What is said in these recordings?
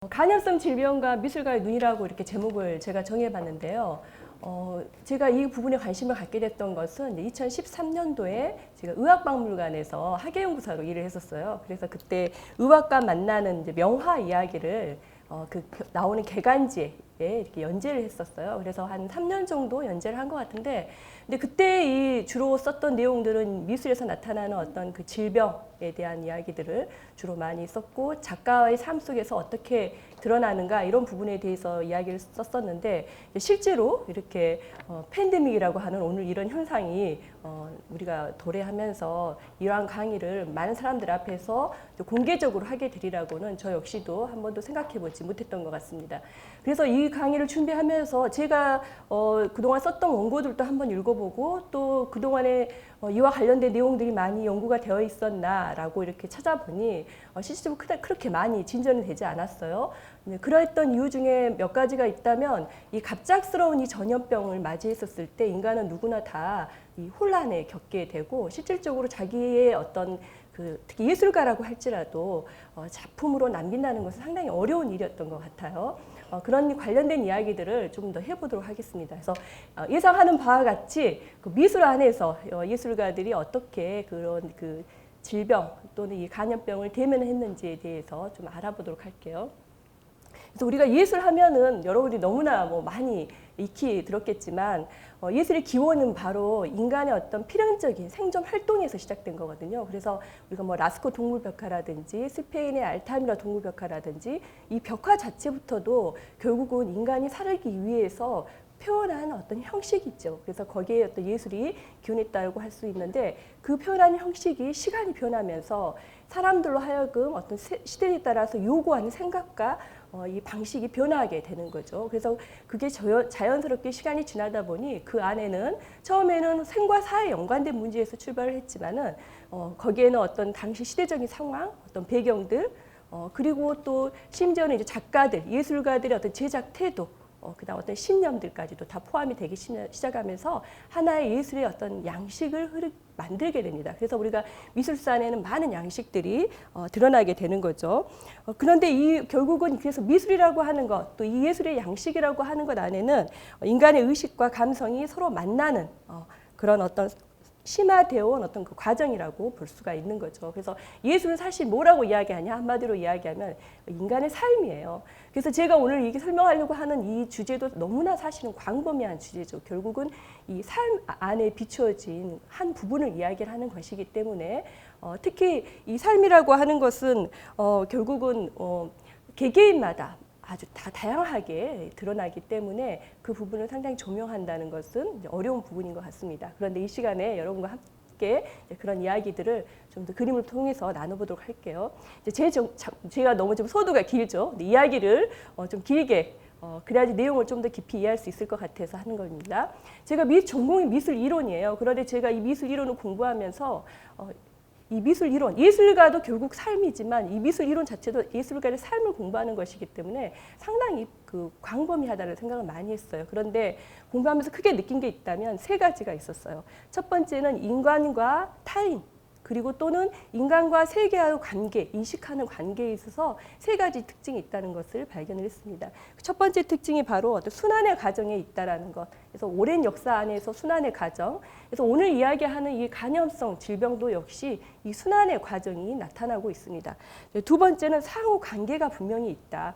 간염성 질병과 미술가의 눈이라고 이렇게 제목을 제가 정해봤는데요. 제가 이 부분에 관심을 갖게 됐던 것은 2013년도에 제가 의학박물관에서 학예연구사로 일을 했었어요. 그래서 그때 의학과 만나는 이제 명화 이야기를 나오는 개간지에 이렇게 연재를 했었어요. 그래서 한 3년 정도 연재를 한 것 같은데, 근데 그때 주로 썼던 내용들은 미술에서 나타나는 어떤 그 질병에 대한 이야기들을 주로 많이 썼고, 작가의 삶 속에서 어떻게 드러나는가 이런 부분에 대해서 이야기를 썼었는데, 실제로 이렇게 팬데믹이라고 하는 오늘 이런 현상이 우리가 도래하면서 이러한 강의를 많은 사람들 앞에서 공개적으로 하게 되리라고는 저 역시도 한 번도 생각해 보지 못했던 것 같습니다. 그래서 이 강의를 준비하면서 제가 그동안 썼던 원고들도 한번 읽어보고, 또 그동안에 이와 관련된 내용들이 많이 연구가 되어 있었나라고 이렇게 찾아보니 실제로 그렇게 많이 진전이 되지 않았어요. 그러했던 이유 중에 몇 가지가 있다면, 이 갑작스러운 이 전염병을 맞이했었을 때 인간은 누구나 다 이 혼란에 겪게 되고, 실질적으로 자기의 어떤 특히 예술가라고 할지라도 작품으로 남긴다는 것은 상당히 어려운 일이었던 것 같아요. 그런 관련된 이야기들을 좀 더 해보도록 하겠습니다. 그래서 예상하는 바와 같이 그 미술 안에서 예술가들이 어떻게 그런 질병 또는 이 간염병을 대면했는지에 대해서 좀 알아보도록 할게요. 그래서 우리가 예술하면은 여러분들이 너무나 많이 익히 들었겠지만, 예술의 기원은 바로 인간의 어떤 필연적인 생존 활동에서 시작된 거거든요. 그래서 우리가 라스코 동물벽화라든지 스페인의 알타미라 동물벽화라든지 이 벽화 자체부터도 결국은 인간이 살기 위해서 표현한 어떤 형식이 있죠. 그래서 거기에 어떤 예술이 기원했다고 할 수 있는데, 그 표현하는 형식이 시간이 변하면서 사람들로 하여금 어떤 시대에 따라서 요구하는 생각과 이 방식이 변화하게 되는 거죠. 그래서 그게 자연스럽게 시간이 지나다 보니 그 안에는 처음에는 생과 사에 연관된 문제에서 출발을 했지만은 거기에는 어떤 당시 시대적인 상황, 어떤 배경들, 그리고 또 심지어는 이제 작가들, 예술가들의 어떤 제작 태도, 그다음 어떤 신념들까지도 다 포함이 되기 시작하면서 하나의 예술의 어떤 양식을 만들게 됩니다. 그래서 우리가 미술사 안에는 많은 양식들이 드러나게 되는 거죠. 그런데 결국은 그래서 미술이라고 하는 것, 또 이 예술의 양식이라고 하는 것 안에는 인간의 의식과 감성이 서로 만나는 그런 어떤 심화되어 온 어떤 그 과정이라고 볼 수가 있는 거죠. 그래서 예술은 사실 뭐라고 이야기하냐? 한마디로 이야기하면 인간의 삶이에요. 그래서 제가 오늘 이게 설명하려고 하는 이 주제도 너무나 사실은 광범위한 주제죠. 결국은 이 삶 안에 비추어진 한 부분을 이야기를 하는 것이기 때문에 특히 이 삶이라고 하는 것은 결국은 개개인마다 아주 다양하게 드러나기 때문에 그 부분을 상당히 조명한다는 것은 어려운 부분인 것 같습니다. 그런데 이 시간에 여러분과 함께 그런 이야기들을 좀 더 그림을 통해서 나눠보도록 할게요. 제가 너무 좀 소두가 길죠. 이야기를 좀 길게 그래야지 내용을 좀 더 깊이 이해할 수 있을 것 같아서 하는 겁니다. 제가 전공이 미술 이론이에요. 그런데 제가 이 미술 이론을 공부하면서 이 미술 이론, 예술가도 결국 삶이지만 이 미술 이론 자체도 예술가의 삶을 공부하는 것이기 때문에 상당히 광범위하다는 생각을 많이 했어요. 그런데 공부하면서 크게 느낀 게 있다면 세 가지가 있었어요. 첫 번째는 인간과 타인, 그리고 또는 인간과 세계와의 관계, 인식하는 관계에 있어서 세 가지 특징이 있다는 것을 발견을 했습니다. 첫 번째 특징이 바로 어떤 순환의 과정에 있다라는 것. 그래서 오랜 역사 안에서 순환의 과정. 그래서 오늘 이야기하는 이 간염성 질병도 역시 이 순환의 과정이 나타나고 있습니다. 두 번째는 상호 관계가 분명히 있다.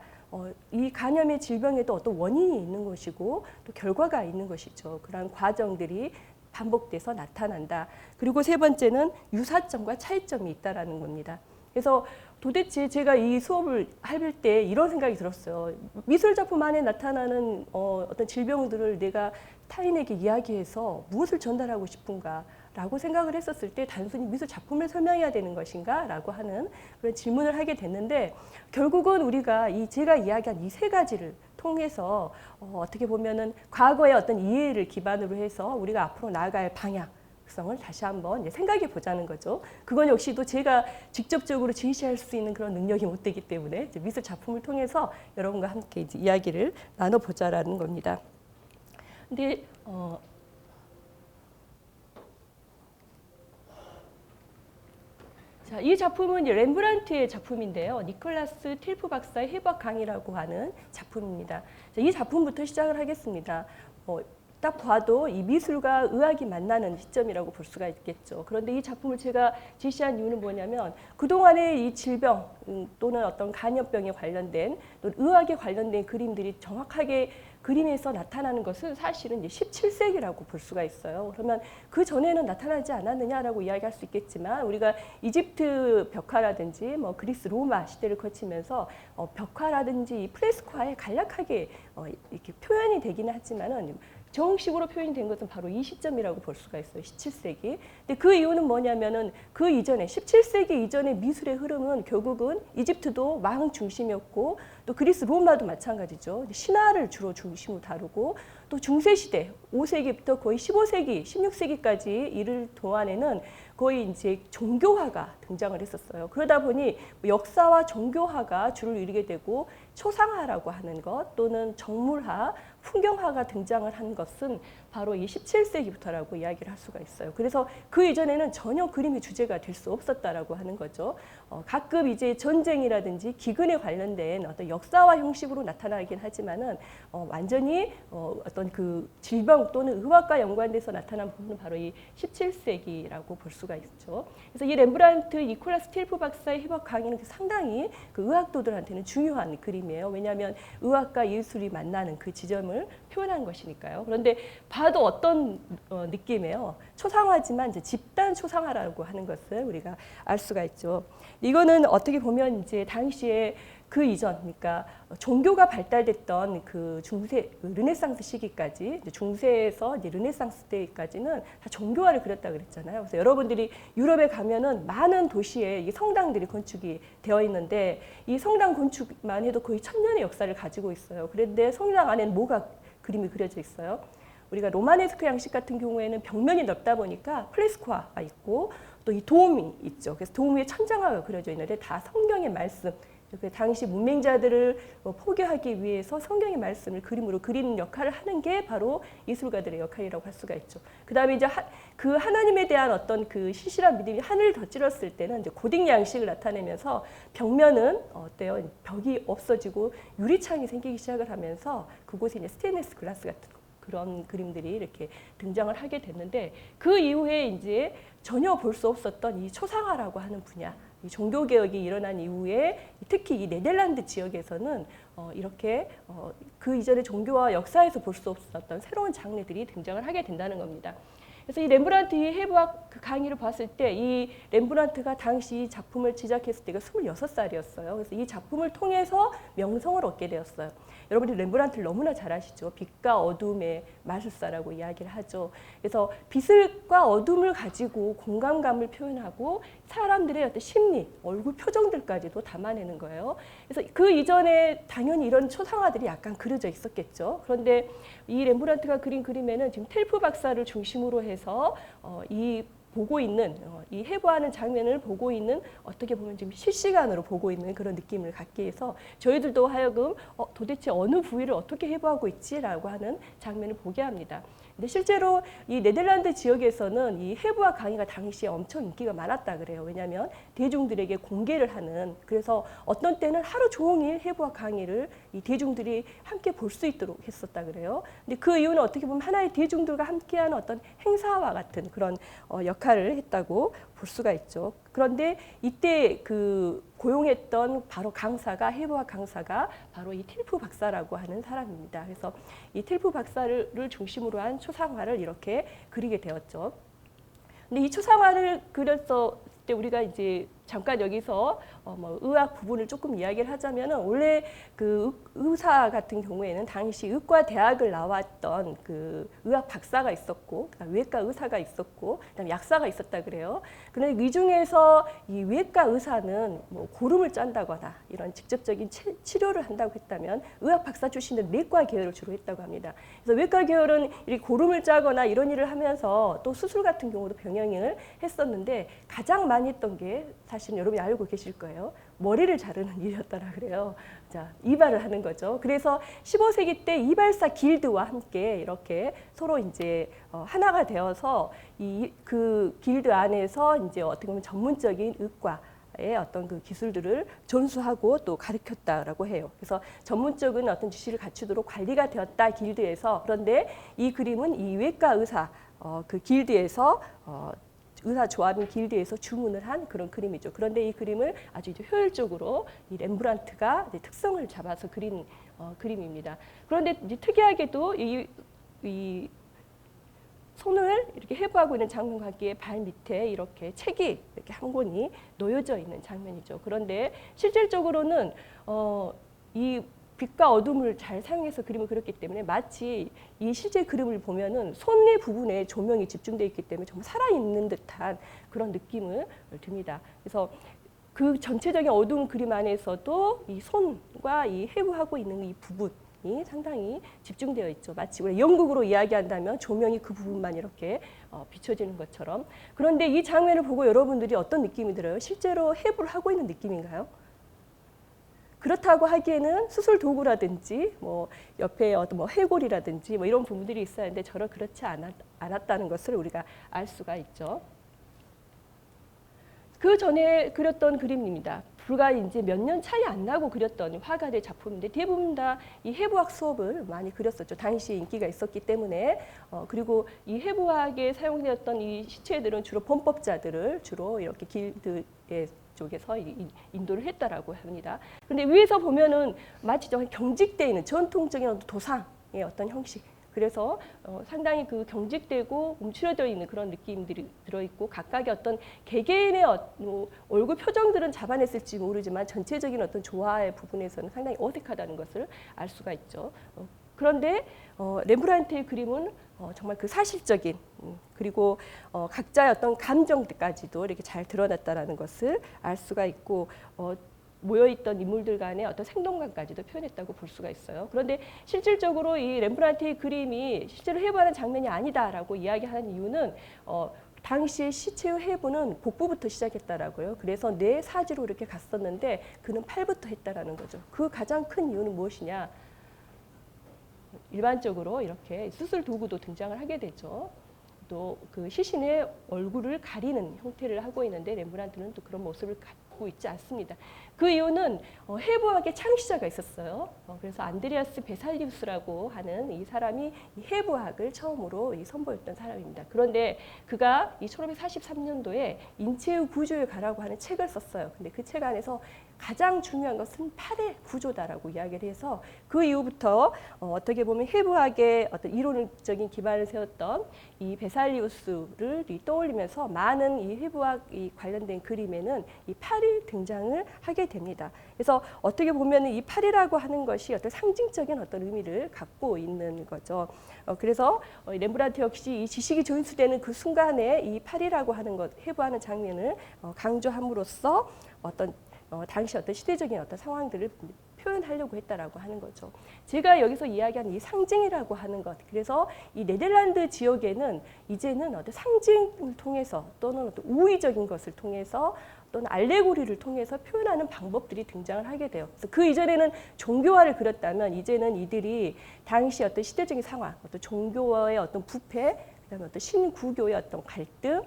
이 간염의 질병에도 어떤 원인이 있는 것이고 또 결과가 있는 것이죠. 그러한 과정들이 반복돼서 나타난다. 그리고 세 번째는 유사점과 차이점이 있다라는 겁니다. 그래서 도대체 제가 이 수업을 할 때 이런 생각이 들었어요. 미술 작품 안에 나타나는 어떤 질병들을 내가 타인에게 이야기해서 무엇을 전달하고 싶은가? 라고 생각을 했었을 때 단순히 미술 작품을 설명해야 되는 것인가? 라고 하는 그런 질문을 하게 됐는데, 결국은 우리가 제가 이야기한 이 세 가지를 통해서 어떻게 보면은 과거의 어떤 이해를 기반으로 해서 우리가 앞으로 나아갈 방향성을 다시 한번 생각해 보자는 거죠. 그건 역시도 제가 직접적으로 제시할 수 있는 그런 능력이 못 되기 때문에 미술 작품을 통해서 여러분과 함께 이야기를 나눠보자라는 겁니다. 근데 자, 이 작품은 이제 렘브란트의 작품인데요. 니콜라스 틸프 박사의 해부학 강의라고 하는 작품입니다. 자, 이 작품부터 시작을 하겠습니다. 딱 봐도 이 미술과 의학이 만나는 시점이라고 볼 수가 있겠죠. 그런데 이 작품을 제가 제시한 이유는 뭐냐면 그동안의 이 질병 또는 어떤 간염병에 관련된 또 의학에 관련된 그림들이 정확하게 그림에서 나타나는 것은 사실은 이제 17세기라고 볼 수가 있어요. 그러면 그 전에는 나타나지 않았느냐라고 이야기할 수 있겠지만 우리가 이집트 벽화라든지 뭐 그리스 로마 시대를 거치면서 벽화라든지 이 프레스코화에 간략하게 이렇게 표현이 되기는 하지만은 정식으로 표현이 된 것은 바로 이 시점이라고 볼 수가 있어요. 17세기. 근데 그 이유는 뭐냐면은 그 이전에 17세기 이전의 미술의 흐름은 결국은 이집트도 왕 중심이었고 또 그리스 로마도 마찬가지죠. 신화를 주로 중심으로 다루고 또 중세시대 5세기부터 거의 15세기, 16세기까지 이를 동안에는 거의 이제 종교화가 등장을 했었어요. 그러다 보니 역사와 종교화가 주를 이루게 되고 초상화라고 하는 것 또는 정물화, 풍경화가 등장을 한 것은 바로 이 17세기부터라고 이야기를 할 수가 있어요. 그래서 그 이전에는 전혀 그림의 주제가 될 수 없었다라고 하는 거죠. 가끔 이제 전쟁이라든지 기근에 관련된 어떤 역사와 형식으로 나타나긴 하지만은 완전히 어떤 그 질병 또는 의학과 연관돼서 나타난 부분은 바로 이 17세기라고 볼 수가 있죠. 그래서 이 렘브란트 니콜라스 틸프 박사의 해부학 강의는 상당히 그 의학도들한테는 중요한 그림이에요. 왜냐하면 의학과 예술이 만나는 그 지점을 표현한 것이니까요. 그런데 봐도 어떤 느낌이에요. 초상화지만 이제 집단 초상화라고 하는 것을 우리가 알 수가 있죠. 이거는 어떻게 보면 이제 당시에 그 이전, 그러니까 종교가 발달됐던 그 중세 르네상스 시기까지 중세에서 이제 르네상스 때까지는 다 종교화를 그렸다 그랬잖아요. 그래서 여러분들이 유럽에 가면은 많은 도시에 이 성당들이 건축이 되어 있는데 이 성당 건축만 해도 거의 1000년의 역사를 가지고 있어요. 그런데 성당 안에는 뭐가 그림이 그려져 있어요? 우리가 로마네스크 양식 같은 경우에는 벽면이 넓다 보니까 플레스코화가 있고 또 이 도움이 있죠. 그래서 도움 위에 천장화가 그려져 있는데 다 성경의 말씀, 그 당시 문맹자들을 포교하기 위해서 성경의 말씀을 그림으로 그리는 역할을 하는 게 바로 예술가들의 역할이라고 할 수가 있죠. 그 다음에 이제 그 하나님에 대한 어떤 그 신실한 믿음이 하늘을 더 찔렀을 때는 이제 고딕 양식을 나타내면서 벽면은 어때요? 벽이 없어지고 유리창이 생기기 시작을 하면서 그곳에 이제 스테인리스 글라스 같은 그런 그림들이 이렇게 등장을 하게 됐는데 그 이후에 이제 전혀 볼 수 없었던 이 초상화라고 하는 분야, 이 종교 개혁이 일어난 이후에 특히 이 네덜란드 지역에서는 이렇게 그 이전의 종교와 역사에서 볼 수 없었던 새로운 장르들이 등장을 하게 된다는 겁니다. 그래서 이 렘브란트의 해부학 그 강의를 봤을 때 이 렘브란트가 당시 이 작품을 제작했을 때가 26살이었어요. 그래서 이 작품을 통해서 명성을 얻게 되었어요. 여러분들이 렘브란트를 너무나 잘 아시죠? 빛과 어둠의 마술사라고 이야기를 하죠. 그래서 빛과 어둠을 가지고 공간감을 표현하고 사람들의 어떤 심리, 얼굴 표정들까지도 담아내는 거예요. 그래서 그 이전에 당연히 이런 초상화들이 약간 그려져 있었겠죠. 그런데 이 렘브란트가 그린 그림에는 지금 텔프 박사를 중심으로 해서 이 보고 있는 이 해부하는 장면을 보고 있는 어떻게 보면 지금 실시간으로 보고 있는 그런 느낌을 갖게 해서 저희들도 하여금 도대체 어느 부위를 어떻게 해부하고 있지라고 하는 장면을 보게 합니다. 근데 실제로 이 네덜란드 지역에서는 이 해부학 강의가 당시에 엄청 인기가 많았다 그래요. 왜냐하면 대중들에게 공개를 하는, 그래서 어떤 때는 하루 종일 해부학 강의를 이 대중들이 함께 볼 수 있도록 했었다 그래요. 근데 그 이유는 어떻게 보면 하나의 대중들과 함께하는 어떤 행사와 같은 그런 역할을 했다고 볼 수가 있죠. 그런데 이때 그 고용했던 바로 강사가, 해부학 강사가 바로 이 틸프 박사라고 하는 사람입니다. 그래서 이 틸프 박사를 중심으로 한 초상화를 이렇게 그리게 되었죠. 근데 이 초상화를 그렸을 때 우리가 이제 잠깐 여기서 뭐 의학 부분을 조금 이야기를 하자면은 원래 그 의사 같은 경우에는 당시 의과 대학을 나왔던 그 의학 박사가 있었고, 그다음 외과 의사가 있었고, 그다음 약사가 있었다 그래요. 그런데 이 중에서 이 외과 의사는 뭐 고름을 짠다거나 이런 직접적인 치료를 한다고 했다면 의학 박사 출신은 내과 계열을 주로 했다고 합니다. 그래서 외과 계열은 이 고름을 짜거나 이런 일을 하면서 또 수술 같은 경우도 병행을 했었는데 가장 많이 했던 게 사실 사실은 여러분이 알고 계실 거예요. 머리를 자르는 일이었더라 그래요. 자, 이발을 하는 거죠. 그래서 15세기 때 이발사 길드와 함께 이렇게 서로 이제 하나가 되어서 그 길드 안에서 이제 어떻게 보면 전문적인 의과의 어떤 그 기술들을 전수하고 또 가르쳤다라고 해요. 그래서 전문적인 어떤 지식을 갖추도록 관리가 되었다 길드에서. 그런데 이 그림은 이 외과 의사 그 길드에서 의사 조합인 길드에서 주문을 한 그런 그림이죠. 그런데 이 그림을 아주 이제 효율적으로 이 렘브란트가 이제 특성을 잡아서 그린 그림입니다. 그런데 이제 특이하게도 이 손을 이렇게 해부하고 있는 장면과 함께 발 밑에 이렇게 책이 이렇게 한 권이 놓여져 있는 장면이죠. 그런데 실질적으로는 이 빛과 어둠을 잘 사용해서 그림을 그렸기 때문에 마치 이 실제 그림을 보면은 손의 부분에 조명이 집중되어 있기 때문에 정말 살아있는 듯한 그런 느낌을 듭니다. 그래서 그 전체적인 어두운 그림 안에서도 이 손과 이 해부하고 있는 이 부분이 상당히 집중되어 있죠. 마치 우리 연극으로 이야기한다면 조명이 그 부분만 이렇게 비춰지는 것처럼. 그런데 이 장면을 보고 여러분들이 어떤 느낌이 들어요? 실제로 해부를 하고 있는 느낌인가요? 그렇다고 하기에는 수술 도구라든지 뭐 옆에 어떤 뭐 해골이라든지 뭐 이런 부분들이 있어야 하는데 저는 그렇지 않았다는 것을 우리가 알 수가 있죠. 그 전에 그렸던 그림입니다. 불과 이제 몇 년 차이 안 나고 그렸던 화가들의 작품인데 대부분 다 이 해부학 수업을 많이 그렸었죠. 당시에 인기가 있었기 때문에. 그리고 이 해부학에 사용되었던 이 시체들은 주로 범법자들을 주로 이렇게 길드의 쪽에서 인도를 했다라고 합니다. 그런데 위에서 보면은 마치 경직되어 있는 전통적인 어떤 도상의 어떤 형식. 그래서 상당히 그 경직되고 움츠러져 있는 그런 느낌들이 들어있고 각각의 어떤 개개인의 얼굴 표정들은 잡아냈을지 모르지만 전체적인 어떤 조화의 부분에서는 상당히 어색하다는 것을 알 수가 있죠. 그런데 렘브란트의 그림은 정말 그 사실적인 그리고 각자의 어떤 감정까지도 이렇게 잘 드러났다라는 것을 알 수가 있고 모여있던 인물들 간의 어떤 생동감까지도 표현했다고 볼 수가 있어요. 그런데 실질적으로 이 렘브란트의 그림이 실제로 해부하는 장면이 아니다라고 이야기하는 이유는 당시의 시체의 해부는 복부부터 시작했다라고요. 그래서 뇌 사지로 이렇게 갔었는데 그는 팔부터 했다라는 거죠. 그 가장 큰 이유는 무엇이냐? 일반적으로 이렇게 수술 도구도 등장을 하게 되죠. 또 그 시신의 얼굴을 가리는 형태를 하고 있는데 렘브란트는 또 그런 모습을 갖고 있지 않습니다. 그 이유는 해부학의 창시자가 있었어요. 그래서 안드레아스 베살리우스라고 하는 이 사람이 이 해부학을 처음으로 선보였던 사람입니다. 그런데 그가 이 1543년도에 인체의 구조에 관하고 하는 책을 썼어요. 근데 그 책 안에서 가장 중요한 것은 팔의 구조다라고 이야기를 해서 그 이후부터 어떻게 보면 해부학의 어떤 이론적인 기반을 세웠던 이 베살리우스를 떠올리면서 많은 이 해부학 관련된 그림에는 이 팔이 등장을 하게 됩니다. 그래서 어떻게 보면 이 팔이라고 하는 것이 어떤 상징적인 어떤 의미를 갖고 있는 거죠. 그래서 렘브란트 역시 이 지식이 전수되는 그 순간에 이 팔이라고 하는 것, 해부하는 장면을 강조함으로써 어떤 당시 어떤 시대적인 어떤 상황들을 표현하려고 했다라고 하는 거죠. 제가 여기서 이야기하는 이 상징이라고 하는 것, 그래서 이 네덜란드 지역에는 이제는 어떤 상징을 통해서 또는 어떤 우의적인 것을 통해서 또는 알레고리를 통해서 표현하는 방법들이 등장을 하게 돼요. 그래서 그 이전에는 종교화를 그렸다면 이제는 이들이 당시 어떤 시대적인 상황, 어떤 종교의 어떤 부패, 그다음에 어떤 신구교의 어떤 갈등.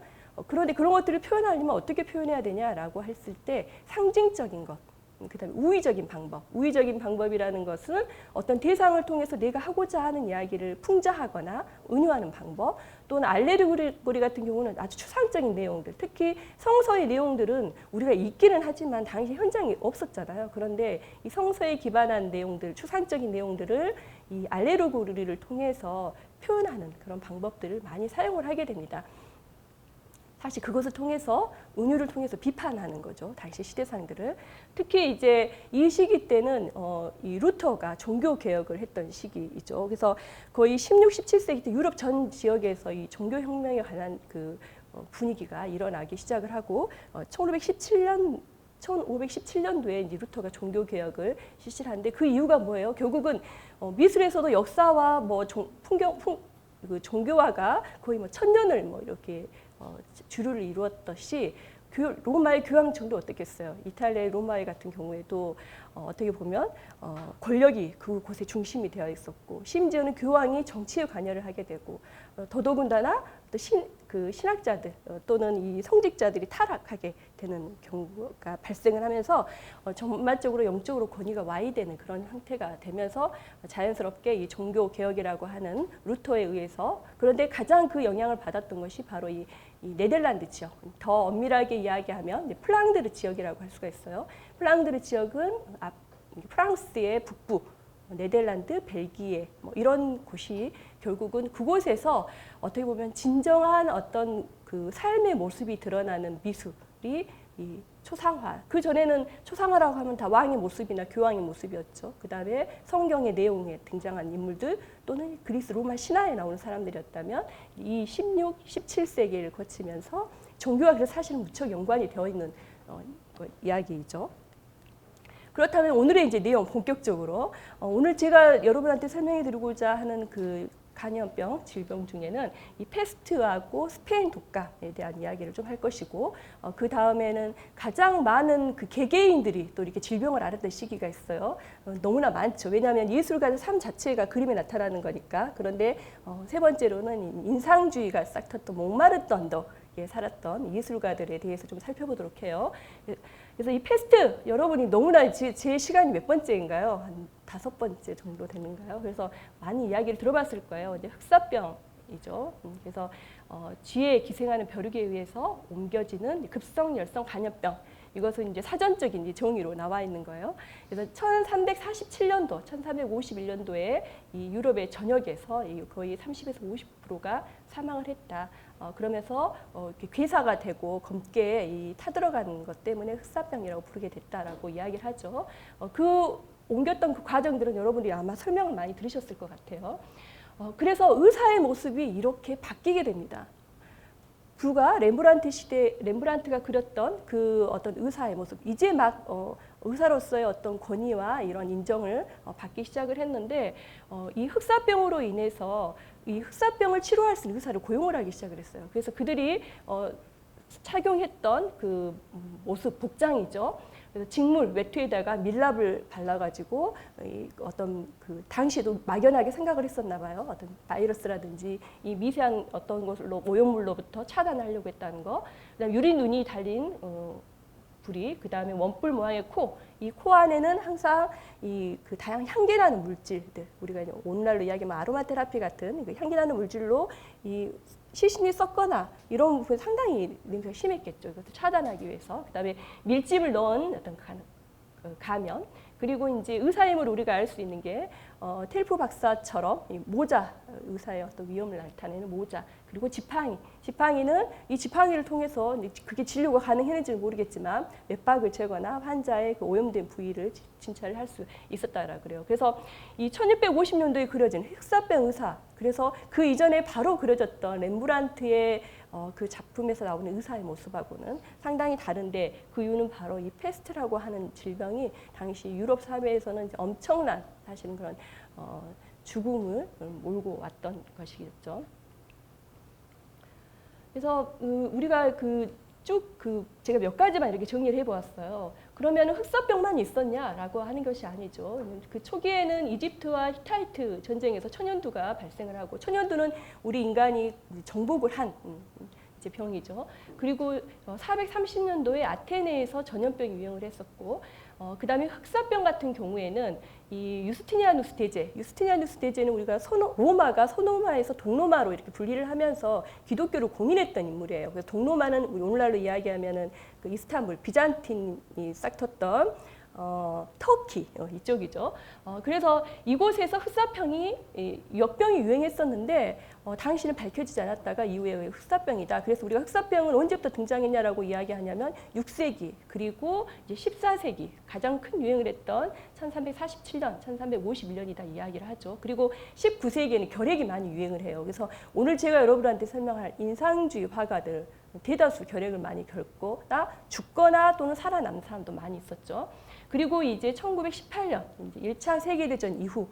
그런데 그런 것들을 표현하려면 어떻게 표현해야 되냐라고 했을 때 상징적인 것, 그다음에 우의적인 방법. 우의적인 방법이라는 것은 어떤 대상을 통해서 내가 하고자 하는 이야기를 풍자하거나 은유하는 방법, 또는 알레고리 같은 경우는 아주 추상적인 내용들, 특히 성서의 내용들은 우리가 읽기는 하지만 당시 현장이 없었잖아요. 그런데 이 성서에 기반한 내용들, 추상적인 내용들을 이 알레고리를 통해서 표현하는 그런 방법들을 많이 사용을 하게 됩니다. 사실 그것을 통해서 은유를 통해서 비판하는 거죠. 당시 시대상들을. 특히 이제 이 시기 때는 이 루터가 종교 개혁을 했던 시기이죠. 그래서 거의 16, 17세기 때 유럽 전 지역에서 이 종교 혁명에 관한 그 분위기가 일어나기 시작을 하고 1517년도에 이제 루터가 종교 개혁을 실시를 하는데 그 이유가 뭐예요? 결국은 미술에서도 역사와 뭐 그 종교화가 거의 뭐 1000년을 뭐 이렇게 주류를 이루었듯이 로마의 교황 정도 어떻겠어요? 이탈리아의 로마의 같은 경우에도 어떻게 보면 권력이 그곳의 중심이 되어 있었고 심지어는 교황이 정치에 관여를 하게 되고 더더군다나 또 신학자들 또는 이 성직자들이 타락하게 되는 경우가 발생을 하면서 전반적으로 영적으로 권위가 와해되는 그런 형태가 되면서 자연스럽게 이 종교 개혁이라고 하는 루터에 의해서 그런데 가장 그 영향을 받았던 것이 바로 이 네덜란드 지역, 더 엄밀하게 이야기하면 플랑드르 지역이라고 할 수가 있어요. 플랑드르 지역은 프랑스의 북부, 네덜란드, 벨기에 이런 곳이 결국은 그곳에서 어떻게 보면 진정한 어떤 그 삶의 모습이 드러나는 미술이 이 초상화. 그 전에는 초상화라고 하면 다 왕의 모습이나 교황의 모습이었죠. 그 다음에 성경의 내용에 등장한 인물들 또는 그리스 로마 신화에 나오는 사람들이었다면 이 16, 17세기를 거치면서 종교와 그래서 사실은 무척 연관이 되어 있는 이야기이죠. 그렇다면 오늘의 이제 내용 본격적으로 오늘 제가 여러분한테 설명해 드리고자 하는 그 간염병 질병 중에는 이 페스트하고 스페인 독감에 대한 이야기를 좀 할 것이고 그 다음에는 가장 많은 그 개개인들이 또 이렇게 질병을 앓았던 시기가 있어요. 너무나 많죠. 왜냐하면 예술가의 삶 자체가 그림에 나타나는 거니까. 그런데 세 번째로는 인상주의가 싹 텄던 목마르던 언덕에 살았던 예술가들에 대해서 좀 살펴보도록 해요. 그래서 이 페스트 여러분이 너무나 제 시간이 몇 번째인가요? 한 5번째 정도 되는가요? 그래서 많이 이야기를 들어봤을 거예요. 이제 흑사병이죠. 그래서 쥐에 기생하는 벼룩에 의해서 옮겨지는 급성 열성 간염병. 이것은 이제 사전적인 이제 정의로 나와 있는 거예요. 그래서 1347년도, 1351년도에 이 유럽의 전역에서 거의 30에서 50%가 사망을 했다. 그러면서 이렇게 괴사가 되고 검게 타들어가는 것 때문에 흑사병이라고 부르게 됐다라고 이야기를 하죠. 그 옮겼던 그 과정들은 여러분들이 아마 설명을 많이 들으셨을 것 같아요. 그래서 의사의 모습이 이렇게 바뀌게 됩니다. 불과 렘브란트 시대, 렘브란트가 그렸던 그 어떤 의사의 모습, 이제 막 의사로서의 어떤 권위와 이런 인정을 받기 시작을 했는데 이 흑사병으로 인해서 이 흑사병을 치료할 수 있는 의사를 고용을 하기 시작을 했어요. 그래서 그들이 착용했던 그 모습, 복장이죠. 그래서 직물 외투에다가 밀랍을 발라가지고 어떤 그 당시에도 막연하게 생각을 했었나 봐요. 어떤 바이러스라든지 이 미세한 어떤 것으로 오염물로부터 차단하려고 했다는 거. 그다음 유리 눈이 달린 부리, 그 다음에 원뿔 모양의 코, 이 코 안에는 항상 이 그 다양한 향기나는 물질들, 우리가 이제 오늘날로 이야기하면 아로마 테라피 같은 그 향기나는 물질로 이 시신이 썩거나 이런 부분 상당히 냄새가 심했겠죠. 이것을 차단하기 위해서. 그 다음에 밀집을 넣은 어떤 가면, 그리고 이제 의사의 힘을 우리가 알 수 있는 게 텔프 박사처럼 이 모자, 의사의 어떤 위험을 나타내는 모자, 그리고 지팡이는 이 지팡이를 통해서 그게 진료가 가능했는지는 모르겠지만 맥박을 재거나 환자의 그 오염된 부위를 진찰을 할 수 있었다라 그래요. 그래서 이 1650년도에 그려진 흑사병 의사, 그래서 그 이전에 바로 그려졌던 렘브란트의 그 작품에서 나오는 의사의 모습하고는 상당히 다른데 그 이유는 바로 이 페스트라고 하는 질병이 당시 유럽 사회에서는 이제 엄청난 사실은 그런 죽음을 몰고 왔던 것이겠죠. 그래서 우리가 제가 몇 가지만 이렇게 정리를 해보았어요. 그러면 흑사병만 있었냐라고 하는 것이 아니죠. 그 초기에는 이집트와 히타이트 전쟁에서 천연두가 발생을 하고, 천연두는 우리 인간이 정복을 한 이제 병이죠. 그리고 430년도에 아테네에서 전염병이 유행을 했었고, 그 다음에 흑사병 같은 경우에는 이 유스티니아누스 대제는 우리가 로마가 서로마에서 동로마로 이렇게 분리를 하면서 기독교를 공인했던 인물이에요. 그래서 동로마는 우리 오늘날로 이야기하면은 그 이스탄불, 비잔틴이 싹 텄던 터키 이쪽이죠. 그래서 이곳에서 흑사병이 역병이 유행했었는데 당시는 밝혀지지 않았다가 이후에 흑사병이다. 그래서 우리가 흑사병은 언제부터 등장했냐라고 이야기하냐면 6세기 그리고 이제 14세기 가장 큰 유행을 했던 1347년, 1351년이다 이야기를 하죠. 그리고 19세기에는 결핵이 많이 유행을 해요. 그래서 오늘 제가 여러분한테 설명할 인상주의 화가들 대다수 결핵을 많이 겪거나 죽거나 또는 살아남는 사람도 많이 있었죠. 그리고 이제 1918년 이제 1차 세계대전 이후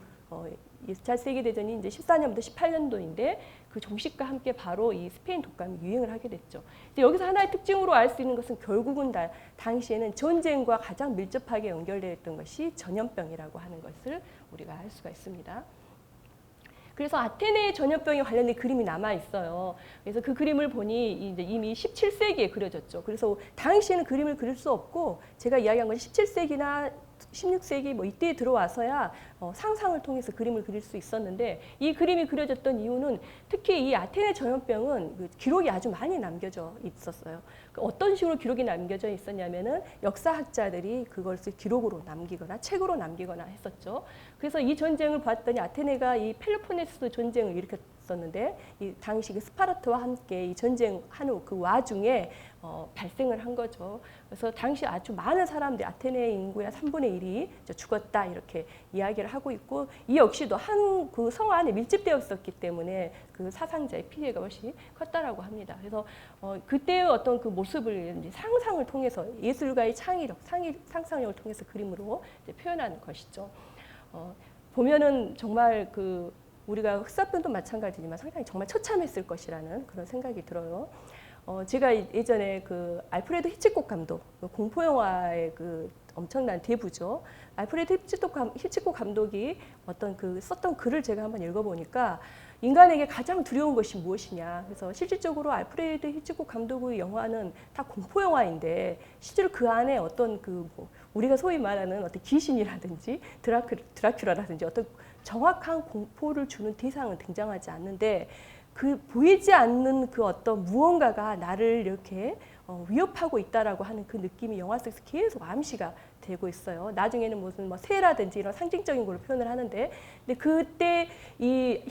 2차 세계대전이 이제 14년부터 18년도인데 그 종식과 함께 바로 이 스페인 독감이 유행을 하게 됐죠. 여기서 하나의 특징으로 알 수 있는 것은 결국은 당시에는 전쟁과 가장 밀접하게 연결되어 있던 것이 전염병이라고 하는 것을 우리가 알 수가 있습니다. 그래서 아테네의 전염병에 관련된 그림이 남아 있어요. 그래서 그 그림을 보니 이제 이미 17세기에 그려졌죠. 그래서 당시에는 그림을 그릴 수 없고 제가 이야기한 것이 17세기나 16세기 뭐 이때에 들어와서야 상상을 통해서 그림을 그릴 수 있었는데 이 그림이 그려졌던 이유는 특히 이 아테네 전염병은 그 기록이 아주 많이 남겨져 있었어요. 어떤 식으로 기록이 남겨져 있었냐면은 역사학자들이 그것을 기록으로 남기거나 책으로 남기거나 했었죠. 그래서 이 전쟁을 봤더니 아테네가 이 펠로폰네소스 전쟁을 일으켰었는데 이 당시 그 스파르타와 함께 이 전쟁하는 그 와중에 발생을 한 거죠. 그래서 당시 아주 많은 사람들이 아테네 인구의 3분의 1이 죽었다 이렇게 이야기를 하고 있고 이 역시도 한 그 성 안에 밀집되어 있었기 때문에 그 사상자의 피해가 훨씬 컸다라고 합니다. 그래서 그때의 어떤 그 모습을 이제 상상을 통해서 예술가의 창의력, 상상력을 통해서 그림으로 이제 표현하는 것이죠. 보면은 정말 그 우리가 흑사병도 마찬가지지만 상당히 정말 처참했을 것이라는 그런 생각이 들어요. 제가 예전에 그 알프레드 히치콕 감독, 공포 영화의 그 엄청난 대부죠. 알프레드 히치콕 감독이 어떤 그 썼던 글을 제가 한번 읽어보니까 인간에게 가장 두려운 것이 무엇이냐. 그래서 실질적으로 알프레드 히치콕 감독의 영화는 다 공포 영화인데 실제로 그 안에 어떤 그 뭐 우리가 소위 말하는 어떤 귀신이라든지 드라큘라라든지 어떤 정확한 공포를 주는 대상은 등장하지 않는데 그 보이지 않는 그 어떤 무언가가 나를 이렇게 위협하고 있다라고 하는 그 느낌이 영화 속에서 계속 암시가 되고 있어요. 나중에는 무슨 뭐 새라든지 이런 상징적인 걸로 표현을 하는데, 근데 그때 이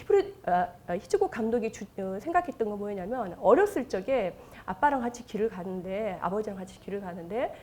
히치콕 감독이 생각했던 건 뭐냐면 어렸을 적에 아빠랑 같이 길을 가는데 아버지랑 같이 길을 가는데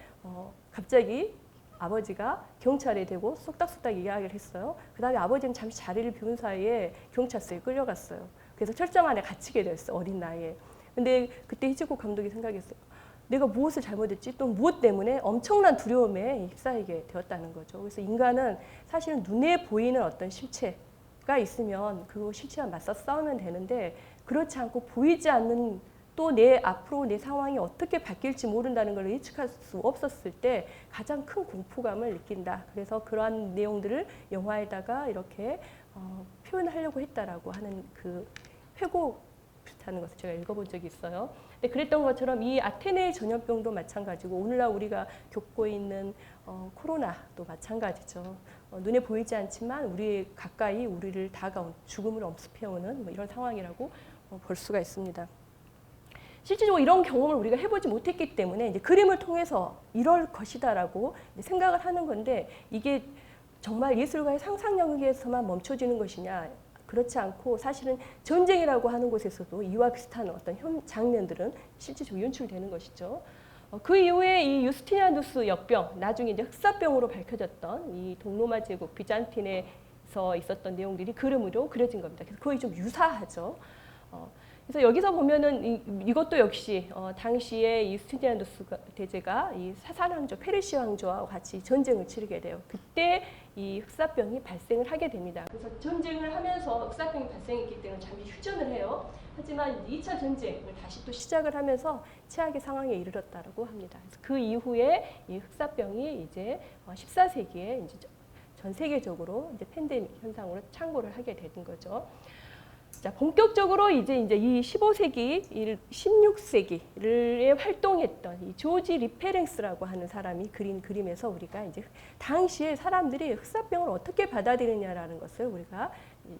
갑자기 아버지가 경찰에 대고 쏙닥쏙닥 이야기를 했어요. 그 다음에 아버지는 잠시 자리를 비운 사이에 경찰서에 끌려갔어요. 그래서 철장 안에 갇히게 됐어요. 어린 나이에. 근데 그때 히치콕 감독이 생각했어요. 내가 무엇을 잘못했지? 또 무엇 때문에 엄청난 두려움에 휩싸이게 되었다는 거죠. 그래서 인간은 사실은 눈에 보이는 어떤 실체가 있으면 그 실체와 맞서 싸우면 되는데 그렇지 않고 보이지 않는 또 내 앞으로 내 상황이 어떻게 바뀔지 모른다는 걸 예측할 수 없었을 때 가장 큰 공포감을 느낀다. 그래서 그러한 내용들을 영화에다가 이렇게 표현하려고 했다라고 하는 그 회고하는 것을 제가 읽어본 적이 있어요. 근데 그랬던 것처럼 이 아테네 전염병도 마찬가지고 오늘날 우리가 겪고 있는 코로나도 마찬가지죠. 눈에 보이지 않지만 우리 가까이 우리를 다가온 죽음을 엄습해오는 뭐 이런 상황이라고 볼 수가 있습니다. 실질적으로 이런 경험을 우리가 해보지 못했기 때문에 이제 그림을 통해서 이럴 것이다라고 생각을 하는 건데 이게 정말 예술가의 상상력에서만 멈춰지는 것이냐? 그렇지 않고 사실은 전쟁이라고 하는 곳에서도 이와 비슷한 어떤 장면들은 실질적으로 연출되는 것이죠. 그 이후에 이 유스티니아누스 역병, 나중에 이제 흑사병으로 밝혀졌던 이 동로마 제국 비잔틴에서 있었던 내용들이 그림으로 그려진 겁니다. 그래서 거의 좀 유사하죠. 그래서 여기서 보면은 이것도 역시 당시에 이 유스티니아누스 대제가 이 사산왕조 페르시아 왕조와 같이 전쟁을 치르게 돼요. 그때 이 흑사병이 발생을 하게 됩니다. 그래서 전쟁을 하면서 흑사병이 발생했기 때문에 잠시 휴전을 해요. 하지만 2차 전쟁을 다시 또 시작을 하면서 최악의 상황에 이르렀다고 합니다. 그래서 그 이후에 이 흑사병이 이제 14세기에 이제 전 세계적으로 이제 팬데믹 현상으로 창궐을 하게 되는 거죠. 자, 본격적으로 이제 이 15세기, 16세기를 활동했던 이 조지 리페랭스라고 하는 사람이 그린 그림에서 우리가 이제 당시에 사람들이 흑사병을 어떻게 받아들이냐라는 것을 우리가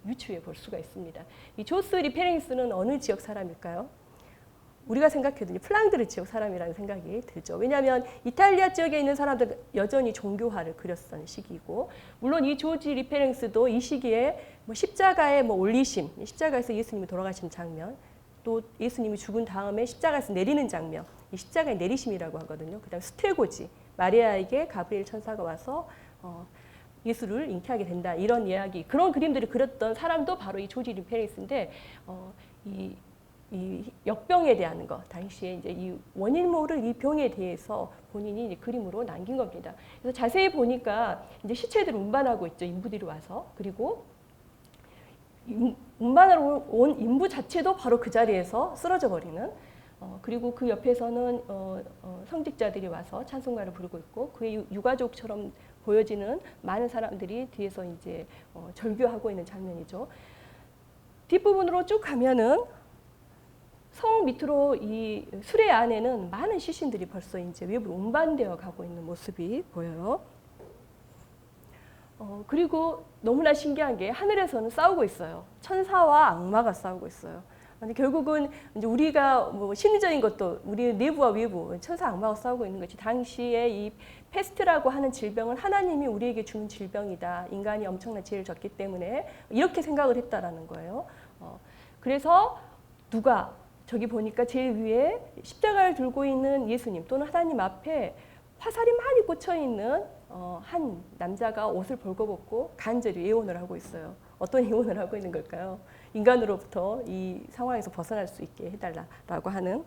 유추해 볼 수가 있습니다. 이 조스 리페랭스는 어느 지역 사람일까요? 우리가 생각해도 플랑드르 지역 사람이라는 생각이 들죠. 왜냐하면 이탈리아 지역에 있는 사람들 여전히 종교화를 그렸던 시기이고, 물론 이 조지 리페랭스도 이 시기에 뭐 십자가의 뭐 올리심, 십자가에서 예수님이 돌아가신 장면, 또 예수님이 죽은 다음에 십자가에서 내리는 장면, 이 십자가의 내리심이라고 하거든요. 그다음 스테고지, 마리아에게 가브리엘 천사가 와서 예수를 잉태하게 된다, 이런 이야기, 그런 그림들을 그렸던 사람도 바로 이 조지 리페랭스인데 이 역병에 대한 것, 당시에 이제 이 원인 모를 이 병에 대해서 본인이 이제 그림으로 남긴 겁니다. 그래서 자세히 보니까 이제 시체들을 운반하고 있죠, 인부들이 와서. 그리고 운반하러 온 인부 자체도 바로 그 자리에서 쓰러져 버리는. 그리고 그 옆에서는 성직자들이 와서 찬송가를 부르고 있고 그의 유가족처럼 보여지는 많은 사람들이 뒤에서 이제 절규하고 있는 장면이죠. 뒷부분으로 쭉 가면은 성 밑으로 이 수레 안에는 많은 시신들이 벌써 이제 외부로 운반되어 가고 있는 모습이 보여요. 그리고 너무나 신기한 게 하늘에서는 싸우고 있어요. 천사와 악마가 싸우고 있어요. 근데 결국은 이제 우리가 뭐 심리적인 것도 우리 내부와 외부 천사 악마가 싸우고 있는 것이 당시에 이 패스트라고 하는 질병은 하나님이 우리에게 주는 질병이다. 인간이 엄청난 죄를 졌기 때문에 이렇게 생각을 했다라는 거예요. 그래서 누가 저기 보니까 제일 위에 십자가를 들고 있는 예수님 또는 하나님 앞에 화살이 많이 꽂혀 있는 한 남자가 옷을 벌거벗고 간절히 예언을 하고 있어요. 어떤 예언을 하고 있는 걸까요? 인간으로부터 이 상황에서 벗어날 수 있게 해달라라고 하는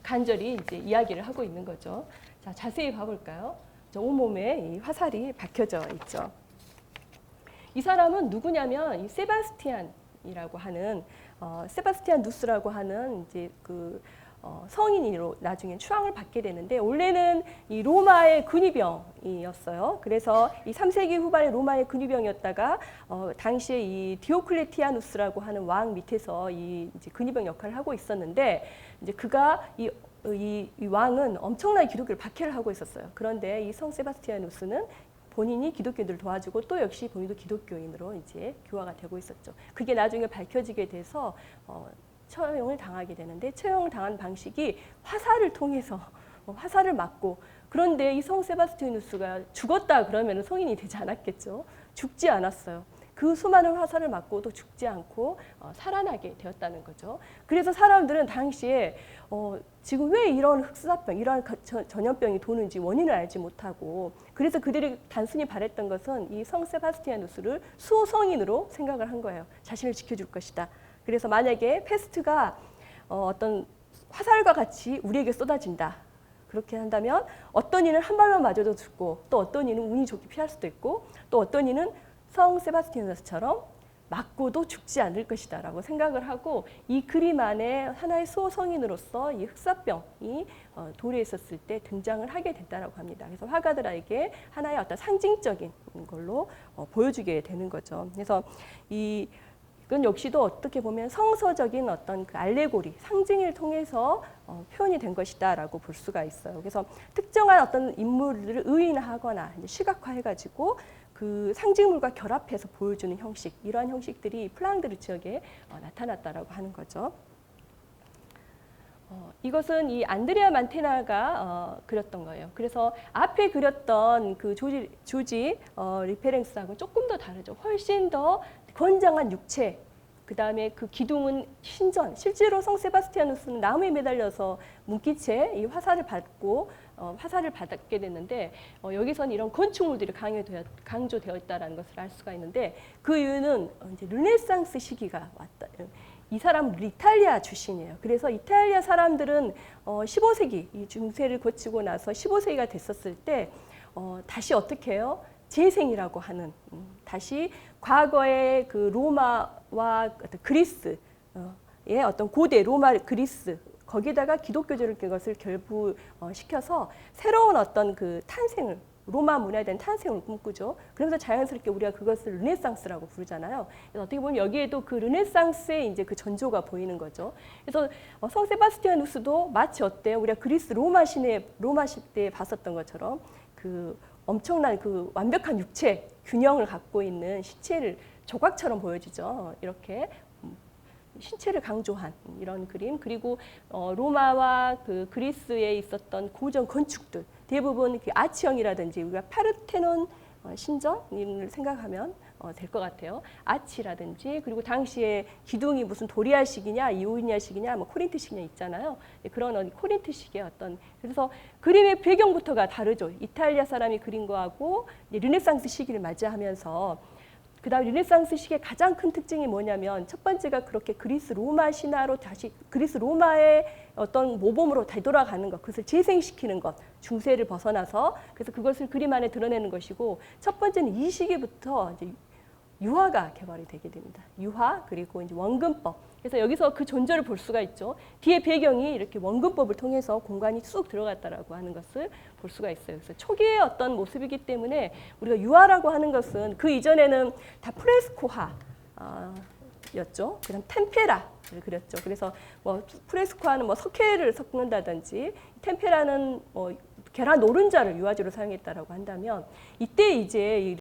간절히 이제 이야기를 하고 있는 거죠. 자, 자세히 봐볼까요? 저 온몸에 이 화살이 박혀져 있죠. 이 사람은 누구냐면 이 세바스티안이라고 하는 세바스티안 누스라고 하는 이제 그 성인으로 나중에 추앙을 받게 되는데 원래는 이 로마의 근위병이었어요. 그래서 이 3세기 후반의 로마의 근위병이었다가 당시에 이 디오클레티아누스라고 하는 왕 밑에서 이 이제 근위병 역할을 하고 있었는데 이제 그가 이 왕은 엄청나게 기독교를 박해를 하고 있었어요. 그런데 이 성 세바스티아누스는 본인이 기독교인들을 도와주고 또 역시 본인도 기독교인으로 이제 교화가 되고 있었죠. 그게 나중에 밝혀지게 돼서 처형을 당하게 되는데 처형을 당한 방식이 화살을 통해서 화살을 맞고 그런데 이 성 세바스티누스가 죽었다 그러면 성인이 되지 않았겠죠. 죽지 않았어요. 그 수많은 화살을 맞고도 죽지 않고 살아나게 되었다는 거죠. 그래서 사람들은 당시에 지금 왜 이런 흑사병, 이러한 전염병이 도는지 원인을 알지 못하고 그래서 그들이 단순히 바랬던 것은 이 성 세바스티아누스를 수호성인으로 생각을 한 거예요. 자신을 지켜줄 것이다. 그래서 만약에 패스트가 어떤 화살과 같이 우리에게 쏟아진다. 그렇게 한다면 어떤 이는 한 발만 맞아도 죽고 또 어떤 이는 운이 좋게 피할 수도 있고 또 어떤 이는 성 세바스티아누스처럼 맞고도 죽지 않을 것이다 라고 생각을 하고 이 그림 안에 하나의 수호성인으로서 이 흑사병이 도래에 있었을 때 등장을 하게 됐다고 합니다. 그래서 화가들에게 하나의 어떤 상징적인 걸로 보여주게 되는 거죠. 그래서 이건 역시도 어떻게 보면 성서적인 어떤 그 알레고리, 상징을 통해서 표현이 된 것이다라고 볼 수가 있어요. 그래서 특정한 어떤 인물들을 의인화하거나 시각화해가지고 그 상징물과 결합해서 보여주는 형식, 이러한 형식들이 플랑드르 지역에 나타났다라고 하는 거죠. 이것은 이 안드레아 만테나가 그렸던 거예요. 그래서 앞에 그렸던 그 조지 리페랭스하고 조금 더 다르죠. 훨씬 더 건장한 육체, 그 다음에 그 기둥은 신전. 실제로 성 세바스티아누스는 나무에 매달려서 뭉기채 이 화살을 받게 됐는데 여기서는 이런 건축물들이 강조되어 있다는 것을 알 수가 있는데 그 이유는 이제 르네상스 시기가 왔다. 이 사람은 이탈리아 출신이에요. 그래서 이탈리아 사람들은 15세기 이 중세를 거치고 나서 15세기가 됐었을 때 다시 어떻게 해요? 재생이라고 하는 다시 과거의 그 로마와 그리스의 어떤 고대 로마 그리스 거기다가 기독교적인 것을 결부시켜서 새로운 어떤 그 탄생을 로마 문화에 대한 탄생을 꿈꾸죠. 그러면서 자연스럽게 우리가 그것을 르네상스라고 부르잖아요. 그래서 어떻게 보면 여기에도 그 르네상스의 이제 그 전조가 보이는 거죠. 그래서 성 세바스티아누스도 마치 어때요? 우리가 그리스 로마 시대에 봤었던 것처럼 그 엄청난 그 완벽한 육체 균형을 갖고 있는 신체를 조각처럼 보여지죠. 이렇게 신체를 강조한 이런 그림. 그리고 로마와 그 그리스에 있었던 고전 건축들 대부분 그 아치형이라든지 우리가 파르테논 신전을 생각하면 될 것 같아요. 아치라든지 그리고 당시에 기둥이 무슨 도리아식이냐 이오니아식이냐 뭐 코린트식이냐 있잖아요. 그런 코린트식의 어떤 그래서 그림의 배경부터가 다르죠. 이탈리아 사람이 그린 거하고 르네상스 시기를 맞이하면서 그다음 르네상스 시기의 가장 큰 특징이 뭐냐면 첫 번째가 그렇게 그리스 로마 신화로 다시 그리스 로마의 어떤 모범으로 되돌아가는 것, 그것을 재생시키는 것, 중세를 벗어나서 그래서 그것을 그림 안에 드러내는 것이고 첫 번째는 이 시기부터 이제 유화가 개발이 되게 됩니다. 유화 그리고 이제 원근법. 그래서 여기서 그 존재를 볼 수가 있죠. 뒤에 배경이 이렇게 원근법을 통해서 공간이 쑥 들어갔다라고 하는 것을 볼 수가 있어요. 그래서 초기의 어떤 모습이기 때문에 우리가 유화라고 하는 것은 그 이전에는 다 프레스코화 였죠. 그다음 템페라를 그렸죠. 그래서 뭐 프레스코화는 뭐 석회를 섞는다든지 템페라는 뭐 계란 노른자를 유화제로 사용했다라고 한다면 이때 이제